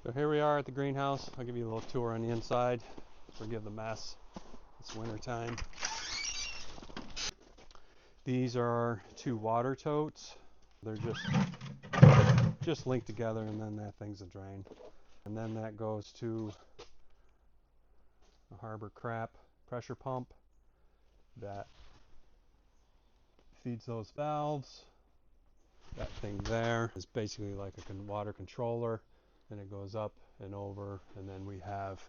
So here we are at the greenhouse. I'll give you a little tour on the inside. Forgive the mess. It's winter time. These are two water totes. They're just linked together, and then that thing's a drain. And then that goes to a Harbor Crap pressure pump that feeds those valves. That thing there is basically like a water controller, and it goes up and over, and then we have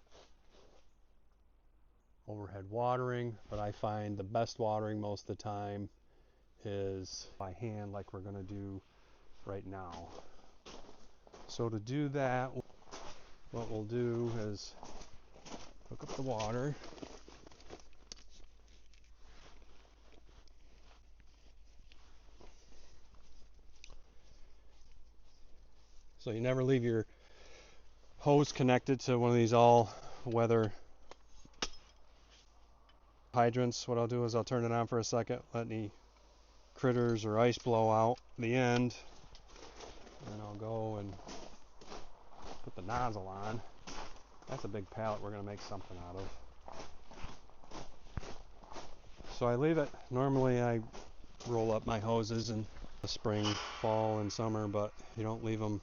overhead watering. But I find the best watering most of the time is by hand, like we're going to do right now. So to do that, what we'll do is hook up the water. So you never leave your hose connected to one of these all-weather hydrants. What I'll do is I'll turn it on for a second, let any critters or ice blow out the end, and I'll go and put the nozzle on. That's a big pallet we're going to make something out of. So I leave it. Normally I roll up my hoses in the spring, fall, and summer, but you don't leave them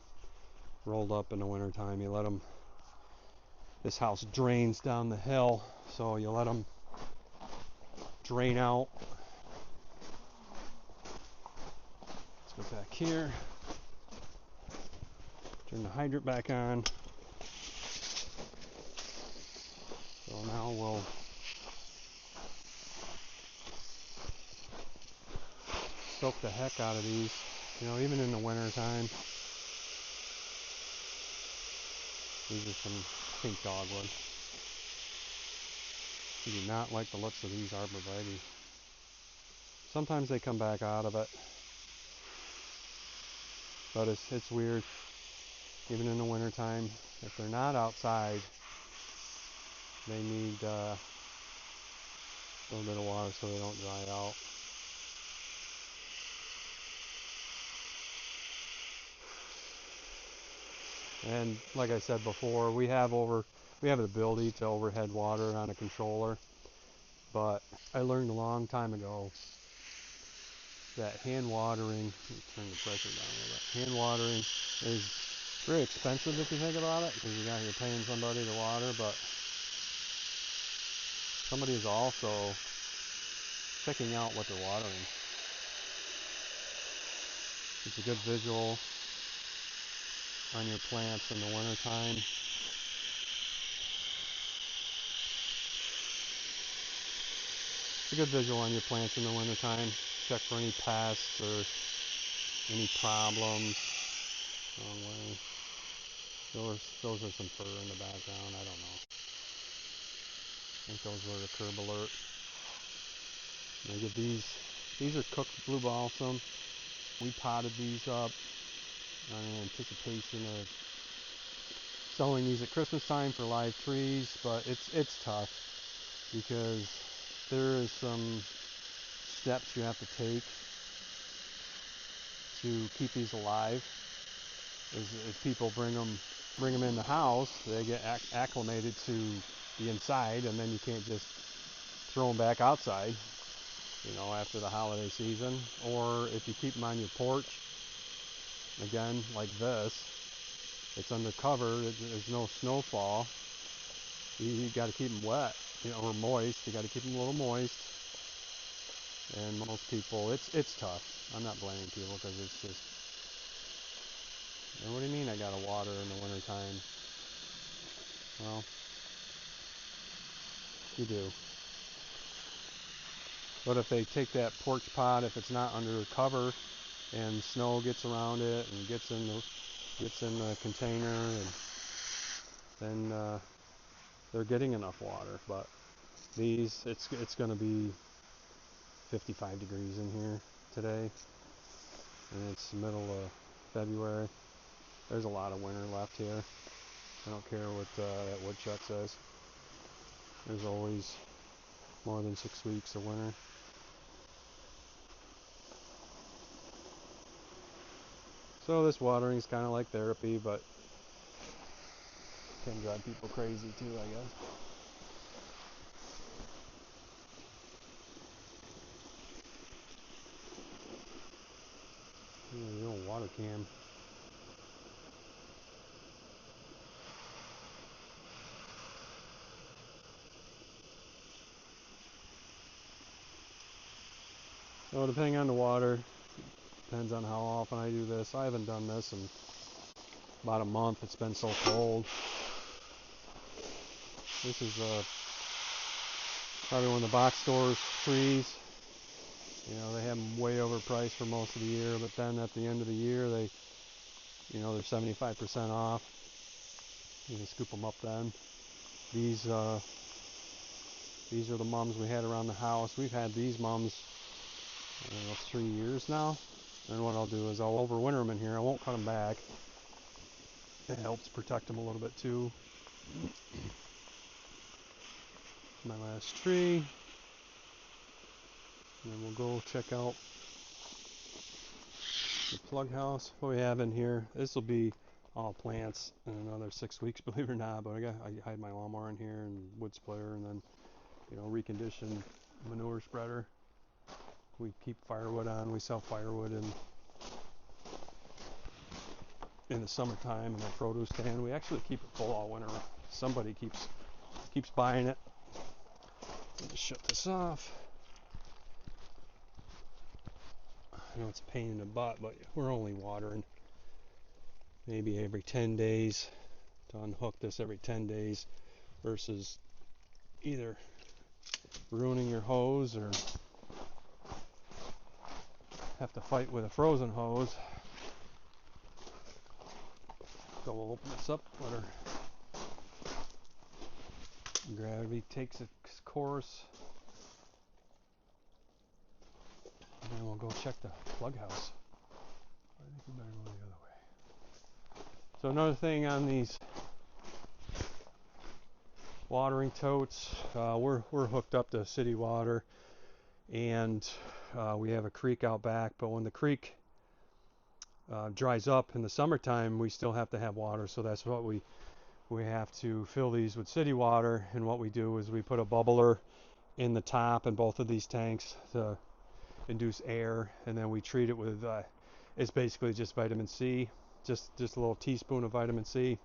rolled up in the winter time. You let them, this house drains down the hill, so you let them drain out. Let's go back here, turn the hydrant back on. So now we'll soak the heck out of these, even in the winter time. These are some pink dogwood. I do not like the looks of these arborvitae. Sometimes they come back out of it, but it's weird. Even in the winter time, if they're not outside, they need a little bit of water so they don't dry out. And like I said before, we have the ability to overhead water on a controller, but I learned a long time ago that hand watering, let me turn the pressure down a little bit, hand watering is very expensive if you think about it, because you're paying somebody to water, but somebody is also checking out what they're watering. It's a good visual on your plants in the wintertime. It's a good visual on your plants in the wintertime. Check for any pests or any problems. Wrong way. Those are some fur in the background. I don't know. I think those were the curb alert. I get these are cooked blue balsam. We potted these up in anticipation of selling these at Christmas time for live trees, but it's tough because there is some steps you have to take to keep these alive. As people bring them in the house, they get acclimated to the inside, and then you can't just throw them back outside, after the holiday season. Or if you keep them on your porch, again, like this, it's under cover, there's no snowfall, you got to keep them wet, or moist. You got to keep them a little moist. And most people, it's tough. I'm not blaming people, because it's just, what do you mean I got to water in the wintertime? Well, you do. But if they take that porch pot, if it's not under cover, and snow gets around it and gets in the container, and then they're getting enough water. But these, it's going to be 55 degrees in here today, and it's the middle of February. There's a lot of winter left here. I don't care what that woodchuck says. There's always more than 6 weeks of winter. So this watering is kind of like therapy, but Can drive people crazy too, I guess. Ooh, the old water cam. So depending on the water, depends on how often I do this. I haven't done this in about a month. It's been so cold. This is probably one of the box stores trees. You know, they have them way overpriced for most of the year, but then at the end of the year, they're 75% off. You can scoop them up then. These are the mums we had around the house. We've had these mums, I don't know, 3 years now. And what I'll do is I'll overwinter them in here. I won't cut them back. It helps protect them a little bit too. My last tree. And then we'll go check out the plug house. What we have in here, this will be all plants in another 6 weeks, believe it or not. But I hide my lawnmower in here and wood splitter, and then reconditioned manure spreader. We keep firewood on. We sell firewood in the summertime in the produce stand. We actually keep it full all winter. Somebody keeps buying it. Just shut this off. I know it's a pain in the butt, but we're only watering maybe every 10 days. To unhook this every 10 days versus either ruining your hose or have to fight with a frozen hose. So we'll open this up, let our gravity takes its course, and then we'll go check the plug house. I think we better go the other way. So another thing on these watering totes, we're hooked up to city water, and we have a creek out back, but when the creek dries up in the summertime, we still have to have water, so that's what we have to fill these with city water. And what we do is we put a bubbler in the top in both of these tanks to induce air, and then we treat it with it's basically just vitamin C, just a little teaspoon of vitamin C.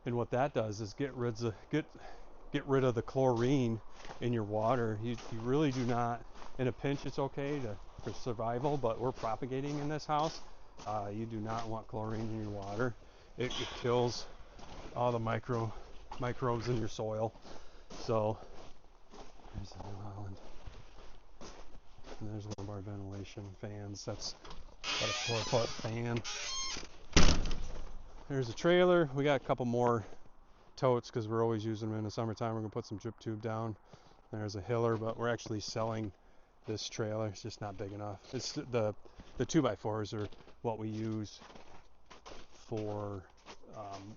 And what that does is get rid of the chlorine in your water. You really do not, in a pinch it's okay for survival, but we're propagating in this house. You do not want chlorine in your water. It kills all the microbes in your soil. So there's the New Holland. And there's one of our ventilation fans. That's about a 4-foot fan. There's a trailer. We got a couple more totes because we're always using them in the summertime. We're gonna put some drip tube down. There's a hiller, but we're actually selling this trailer. It's just not big enough. It's the 2x4s are what we use for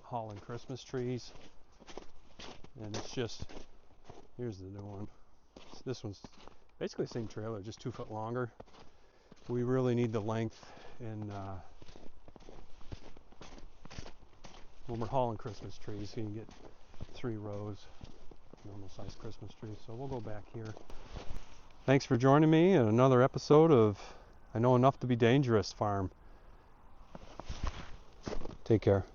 hauling Christmas trees. And it's just, here's the new one. This one's basically the same trailer, just 2 foot longer. We really need the length in when we're hauling Christmas trees. You can get 3 rows, normal size Christmas trees. So we'll go back here. Thanks for joining me in another episode of I Know Enough to Be Dangerous Farm. Take care.